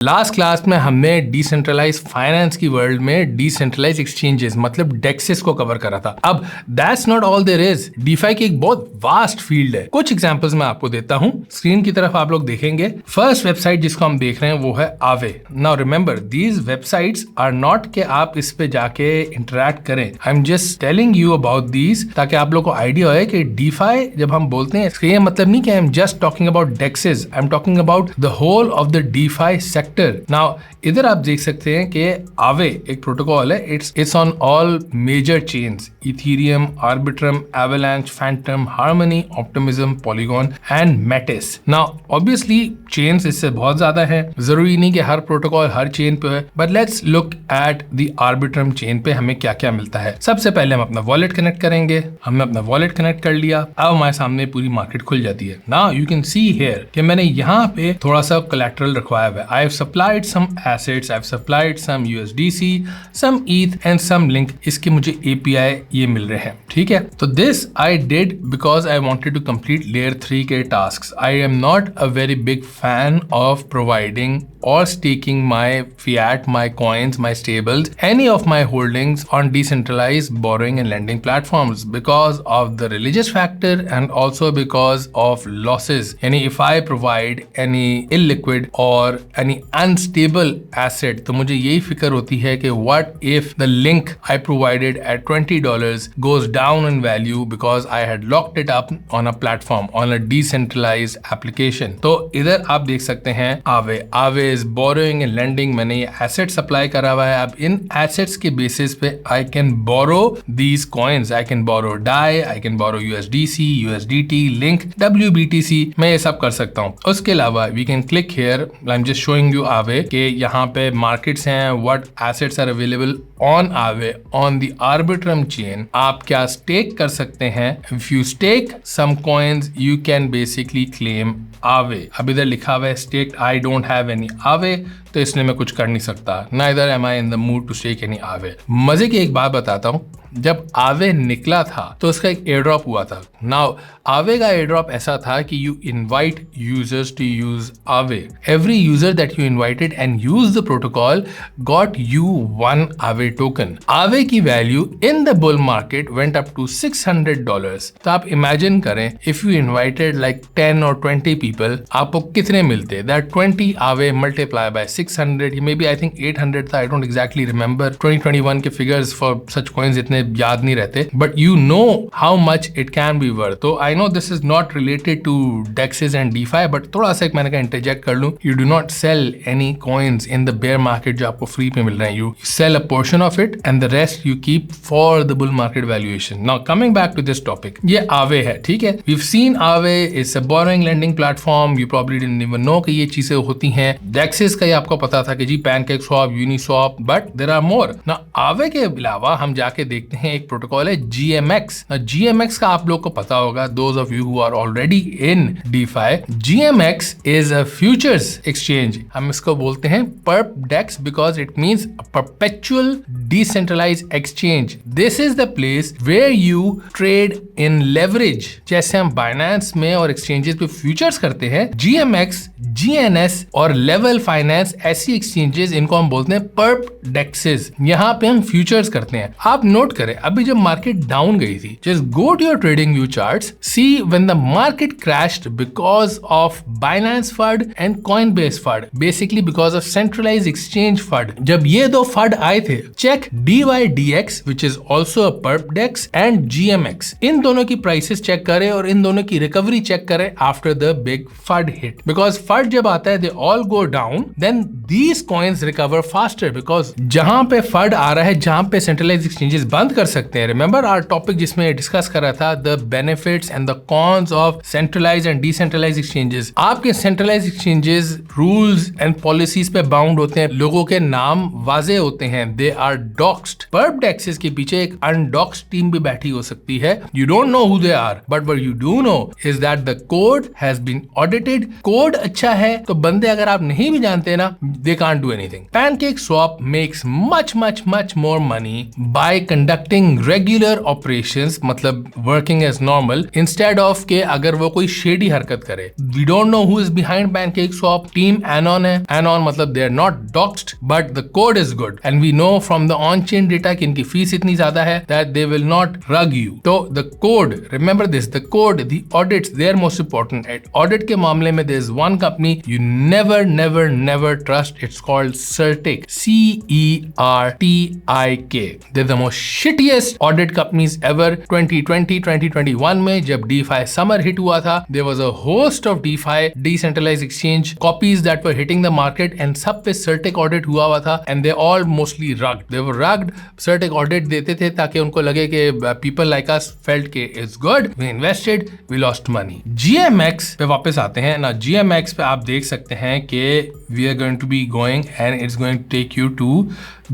Last class में हमने decentralize finance की वर्ल्ड में डिसेंट्रलाइज एक्सचेंजेस मतलब डेक्सेस को कवर करा था। अब that's not all there is. DeFi की एक बहुत वास्ट फील्ड है। कुछ एग्जांपल्स मैं आपको देता हूं। स्क्रीन की तरफ आप लोग देखेंगे, फर्स्ट वेबसाइट जिसको हम देख रहे हैं वो है Aave. Now remember these websites are not के आप इस पे जाके इंटरेक्ट करें। I am just telling you about these ताकि आप लोग को आइडिया हो कि डीफाई जब हम बोलते हैं इसका ये मतलब नहीं कि I am just talking about DEXes, I am talking about the whole of the DeFi sector. Now इधर आप देख सकते हैं कि आवे एक प्रोटोकॉल है। It's on all major chains, Ethereum, Arbitrum, Avalanche, Fantom, Harmony, Optimism, Polygon and Metis. Now obviously chains इससे बहुत ज्यादा है, जरूरी नहीं कि हर प्रोटोकॉल हर चेन पे है, but let's look at the Arbitrum chain पे हमें क्या क्या मिलता है। सबसे पहले हम अपना वॉलेट कनेक्ट करेंगे। हमने अपना वॉलेट कनेक्ट कर लिया, अब हमारे सामने पूरी मार्केट खुल जाती है। Now you can see here कि मैंने यहाँ पे थोड़ा सा कोलैटरल रखवाया हुआ है। I have supplied some assets, I have supplied some USDC, some ETH and some link. इसके मुझे एपीआई ये मिल रहे हैं, ठीक है। तो this I did because I wanted to complete layer 3 के tasks. I am not a very big fan of providing or staking my fiat, my coins, my stables, any of my holdings on decentralized borrowing and lending platforms because of the religious factor and also because of losses. Yani if I provide any illiquid or any unstable asset, तो मुझे यही फिक्र होती है कि what if the link I provided at $20 goes down in value because I had locked it up on a platform, on a decentralized application. तो इधर आप देख सकते हैं आवे इज बोरोइंग एंड लेंडिंग। मैंने ये एसेट सप्लाई करा हुआ है। अब इन एसेट्स के बेसिस पे I can borrow these coins, I can borrow DAI, I can borrow USDC, USDT, link, WBTC, मैं ये सब कर सकता हूँ। उसके अलावा we can click here, I am just showing you Aave के यहाँ पे मार्केट्स हैं, what assets are available on Aave on the Arbitrum chain. आप क्या स्टेक कर सकते हैं। If you stake some coins you can basically claim Aave. अब इधर लिखा हुआ है stake, I don't have any Aave, तो इसलिए मैं कुछ कर नहीं सकता। Neither am I in the mood to stake any Aave. मजे की एक बात बताता हूँ, जब आवे निकला था तो उसका एक एयर ड्रॉप हुआ था। नाउ आवे का एयर ड्रॉप ऐसा था कि you invite users to use Aave. Every user that you invited and use the protocol got you one Aave token. Aave की value in the bull market went up to $600। तो आप imagine करें if you invited like 10 or 20 people, आपको कितने मिलते? That 20 Aave multiply by 600, maybe I think 800 था, I don't exactly remember. 2021 के figures for such coins इतने याद नहीं रहते, but you know how much it can be worth. तो I know this is not related to DEXes and DeFi, but थोड़ा सा मैंने कहा इंटरजेक्ट कर लूं। You do not sell any coins in the bear market जो आपको free पे मिल रहे हैं। You sell a portion of it and the rest you keep for the bull market valuation. Now coming back to this topic, ये आवे है, ठीक है। वी हैव सीन आवे is a borrowing lending platform. You probably didn't even know कि ये चीजें होती हैं। डेक्सेस का ये आपको पता था कि जी PancakeSwap, Uniswap, but there are more. ना आवे के अलावा हम जाके देखते हैं एक प्रोटोकॉल है जीएमएक्स। जीएमएक्स का आप लोग को पता होगा, those of you who are already in DeFi. GMX is a futures exchange. हम इसको बोलते हैं perp DEX because it means perpetual decentralized exchange. This is the place where you trade in leverage. जैसे हम बाइनेंस में और exchanges पे futures करते हैं, जीएमएक्स, जीएनएस और लेवल फाइनेंस ऐसी एक्सचेंजेस, इनको हम बोलते हैं परप डेक्सेस। यहाँ पे हम फ्यूचर्स करते हैं। आप नोट करें अभी जब मार्केट डाउन गई थी, just go to your TradingView charts, see when the market crashed because of Binance fund and Coinbase fund, basically because of centralized exchange fund. जब ये दो फंड आए थे, check DYDX which is also a perp DEX and GMX, इन दोनों की prices check करें और इन दोनों की रिकवरी चेक करें after the big fund hit. Because fund जब आता है they all go down, then these coins recover faster because जहां पे फंड आ रहा है, जहां पे सेंट्रलाइज्ड एक्सचेंजेस बंद कर सकते हैं। रिमेंबर आवर टॉपिक जिसमें डिस्कस कर रहा था the benefits and the cons of centralized and decentralized exchanges. आपके centralized exchanges rules and policies पे बाउंड होते हैं, लोगों के नाम वाजे होते हैं, दे आर डॉक्स्ड। परप डेक्सेस के पीछे एक अनडॉक्स्ड टीम भी बैठी हो सकती है। You don't know who they are, but what you do know is that the code has been audited. Code अच्छा है तो बंदे अगर आप नहीं भी जानते ना, they can't do anything. PancakeSwap makes much more money by conducting regular operations, मतलब working as normal, instead of के अगर वो कोई shady हरकत करे. We don't know who is behind PancakeSwap. Team Anon है. Anon मतलब they are not doxed, but the code is good, and we know from the on-chain data कि इनकी फीस इतनी ज्यादा है that they will not rug you. तो the code, remember this, the code, the audits, they are most important. At audit के मामले में there is one company you never trust. It's called Certik. CERTIK. They're the most shittiest audit companies ever. 2020-2021 में जब DeFi summer hit हुआ था, there was a host of DeFi decentralized exchange copies that were hitting the market, and सब पे Certik audit हुआ था, and they all mostly rugged. They were rugged. Certik audit देते थे ताकि उनको लगे कि people like us felt कि it's good, we invested, we lost money. GMX पे वापस आते हैं ना. GMX पे आप देख सकते हैं कि we are going to be going and it's going to take you to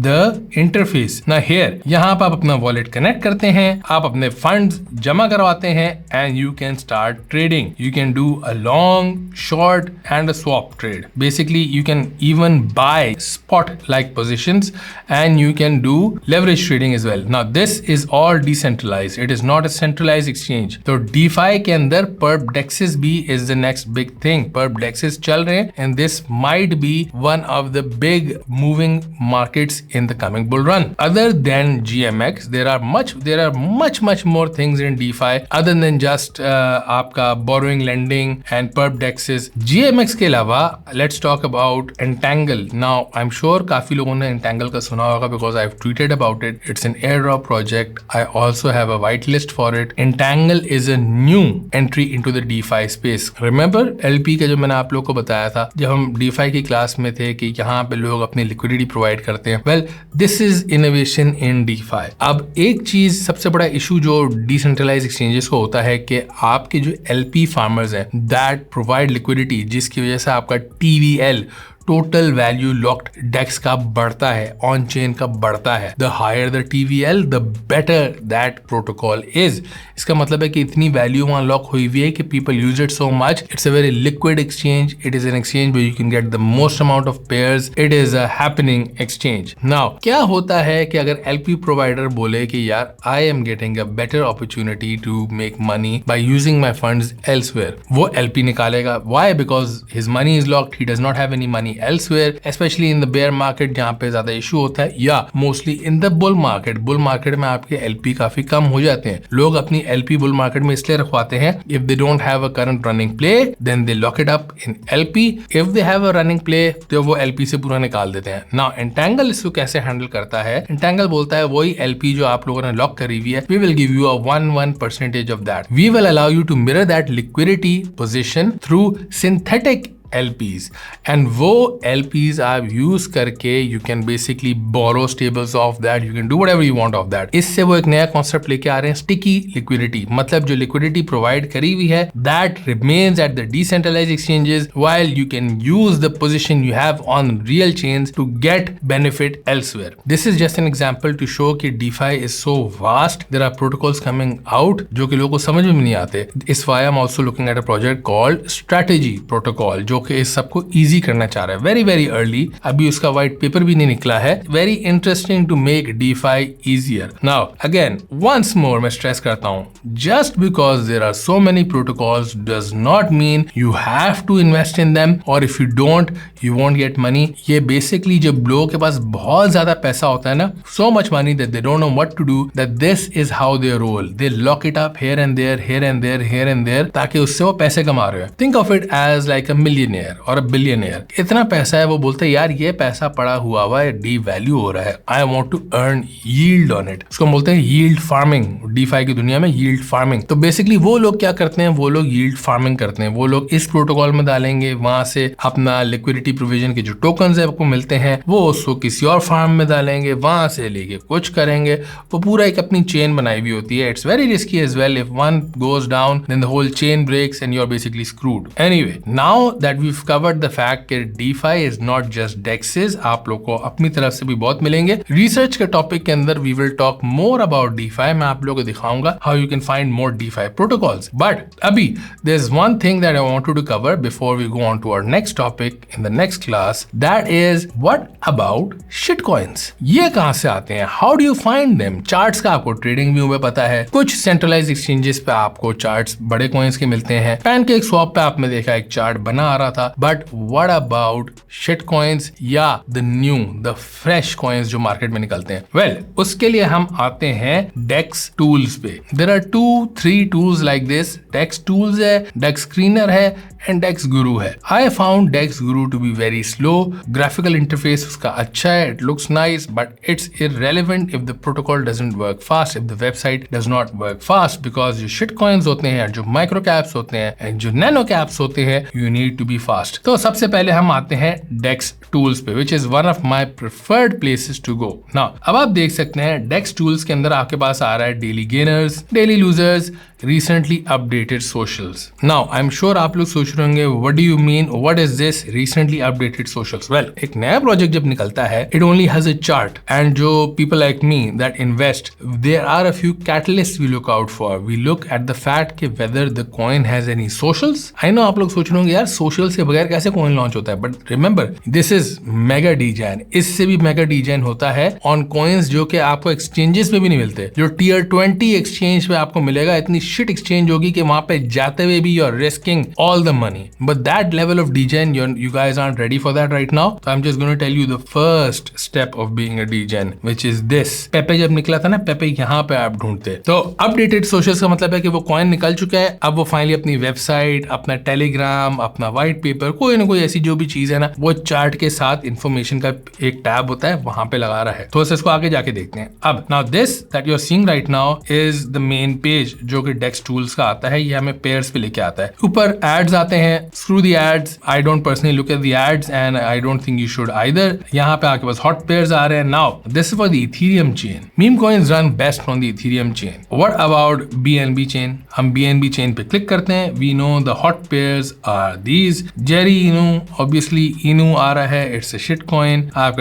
the interface. Now here, यहाँ पर आप अपना wallet connect करते हैं, आप अपने funds जमा करवाते हैं, and you can start trading. You can do a long, short and a swap trade. Basically, you can even buy spot-like positions and you can do leverage trading as well. Now this is all decentralized. It is not a centralized exchange. तो DeFi के अंदर perp dexes भी is the next big thing. Perp dexes चल रहे हैं, and this might be one of the big moving markets in the coming bull run. Other than GMX, there are much more things in DeFi other than just आपका borrowing, lending and perp dexes. GMX के अलावा let's talk about Entangle. Now I'm sure काफी लोगों ने Entangle का सुना होगा because I've tweeted about it. It's an airdrop project. I also have a whitelist for it. Entangle is a new entry into the DeFi space. Remember LP का जो मैंने आप लोग को बताया था जब हम DeFi की क्लास में थे कि यहाँ पे लोग अपनी लिक्विडिटी प्रोवाइड करते हैं. Well, this is innovation in DeFi. अब एक चीज सबसे बड़ा इशू जो डिसेंट्रलाइज एक्सचेंजेस को होता है कि आपके जो LP फार्मर्स हैं that provide liquidity, जिसकी वजह से आपका TVL total value locked DEX का बढ़ता है, ऑन चेन का बढ़ता है. The higher the TVL the better that protocol is. इसका मतलब है कि इतनी वैल्यू वहां लॉक हुई हुई है कि people use it so much. It's a very liquid exchange. It is an exchange where you can get the most amount of pairs. It is a happening exchange. Now क्या होता है कि अगर LP प्रोवाइडर बोले कि यार I am getting a better opportunity to make money by using my funds elsewhere, वो LP निकालेगा. Why? Because his money is locked, he does not have any money elsewhere, especially in the bear market जहाँ पे ज्यादा issue होता है, या mostly in the bull market. bull market में आपके LP काफी कम हो जाते हैं. लोग अपनी LP bull market में इसलिए रखवाते हैं, if they don't have a current running play then they lock it up in LP. if they have a running play तो वो LP से पूरा निकाल देते हैं. Now Entangle इसको कैसे हैंडल करता है? Entangle बोलता है वही LP जो आप लोगों ने लॉक करी हुई है, we will give you a 1% of that. We will allow you to mirror that liquidity position through synthetic LPs, and वो LPs आप यूज करके you can basically borrow stables of that, you can do whatever you want of that. इससे वो एक नया concept लेके आ रहे हैं, sticky liquidity. मतलब जो liquidity provide करी हुई है that remains at the decentralized exchanges while you can use the position you have on real chains to get benefit elsewhere. This is just an example to show कि DeFi is so vast. There are protocols coming out जो कि लोगों को समझ में नहीं आते. इस why I'm also looking at a project called Strategy Protocol जो कि इस सबको इजी करना चाह रहा है. वेरी अर्ली, अभी उसका व्हाइट पेपर भी नहीं निकला है. Very interesting to make DeFi easier. Now again once more मैं स्ट्रेस करता हूं, just because there are so many protocols does not mean you have to invest in them, और if you don't you won't get money. ये basically जब लोगों के पास बहुत ज्यादा पैसा होता है ना, so much money that they don't know what to do, that this is how they roll. They lock it up here and there ताकि उससे वो पैसे कमा रहे हो. Think of it as like a millionaire और बिलियनियर. इतना पैसा है, वो बोलते हैं यार ये पैसा पड़ा हुआ है, डी वैल्यू हो रहा है, I want to earn yield on it. उसको बोलते हैं यील्ड फार्मिंग. DeFi की दुनिया में यील्ड फार्मिंग. तो बेसिकली वो लोग क्या करते हैं, वो लोग यील्ड फार्मिंग करते हैं. वो लोग इस प्रोटोकॉल में डालेंगे, वहां से अपना लिक्विडिटी प्रोविजन के जो टोकन्स है आपको मिलते हैं, वो उसको किसी और फार्म में डालेंगे, वहां से लेके कुछ करेंगे. वो पूरा एक अपनी चेन बनाई हुई होती है. It's very risky as well. If one goes down then the whole chain breaks and you are basically screwed. Anyway, now that that we've covered the fact कि DeFi is not just DEXs, आप लोग को अपनी तरफ से भी बहुत मिलेंगे। रिसर्च के टॉपिक के अंदर we will talk more about DeFi, मैं आप लोगों को दिखाऊंगा how you can find more DeFi protocols. But अभी there's one thing that I wanted to cover before we go on to our next topic in the next class, that is what about shitcoins? ये कहाँ से आते हैं? How do you find them? Charts का आपको trading view में पता है, कुछ सेंट्रलाइज एक्सचेंजेस पे आपको चार्ट्स बड़े कॉइन्स के मिलते हैं, पैनकेक स्वैप पे आपने देखा एक चार्ट बना आ रहा था, but what about shit coins या the new the fresh coins जो मार्केट में निकलते हैं? वेल, उसके लिए हम आते हैं डेक्स टूल्स पे। There are 2-3 tools like this. DEX tools है, डेक्स स्क्रीनर है एंड डेक्स गुरु है। आई found DEX Guru to be very slow, graphical interface उसका अच्छा है, it looks nice, but it's irrelevant if the protocol doesn't work fast, if the website does not work fast, because जो shit coins होते हैं, जो micro caps होते हैं and जो nano caps होते हैं, you need to be fast। तो सबसे पहले हम आते हैं DEX tools पे, which is one of my preferred places to go। Now, अब आप देख सकते हैं DEX tools के अंदर आपके पास आ रहा है daily gainers, daily losers, recently updated socials। Now, I'm sure आप लोग सोच रहे होंगे, what do you mean? What is this recently updated socials? Well, एक नया प्रोजेक्ट जब निकलता है, it only has a chart, and जो people like me that invest, there are a few catalysts we look out for. We look at the fact कि whether the coin has any socials। I know आप लोग सोच रहे होंगे, यार socials के बगैर कैसे coin launch होता है? But remember, this is mega degen। इससे भी mega degen होता है on coins जो कि आपको exchanges पे भी नहीं मिलते। जो tier 20 exchange पे आपको मिलेगा, इतनी shit exchange होगी कि वहां पे जाते हुए भी you're risking all the money। But that level of degen, you guys aren't ready for that right now। So I'm just going to tell you the first step of being a degen, which is this। पेपे जब निकला था ना, पेपे यहाँ पे आप ढूंढते। तो updated socials का मतलब है कि वो कॉइन निकल चुका है, अब वो फाइनली अपनी वेबसाइट, अपना टेलीग्राम, अपना व्हाइट पेपर, कोई ना कोई ऐसी जो भी चीज है ना, वो चार्ट के साथ इंफॉर्मेशन का एक टैब होता है, वहां पे लगा रहा है। तो इसको आगे जाके देखते हैं। अब now this that you are seeing right now is the main page जो कि डेक्स टूल्स का आता है। ये हमें पेयर्स पे लेके आता है। ऊपर एड्स आते हैं, screw the ads. I don't personally look at the ads and I don't think you should either. यहाँ पे आपके पास हॉट पेयर्स आ रहे हैं। Now this is for the Ethereum chain। Meme coins run best on the Ethereum chain। What about BNB chain? हम BNB chain पे click करते हैं। We know the hot pairs are these। Jerry Inu, obviously Inu आ रहा है, it's a shit coin।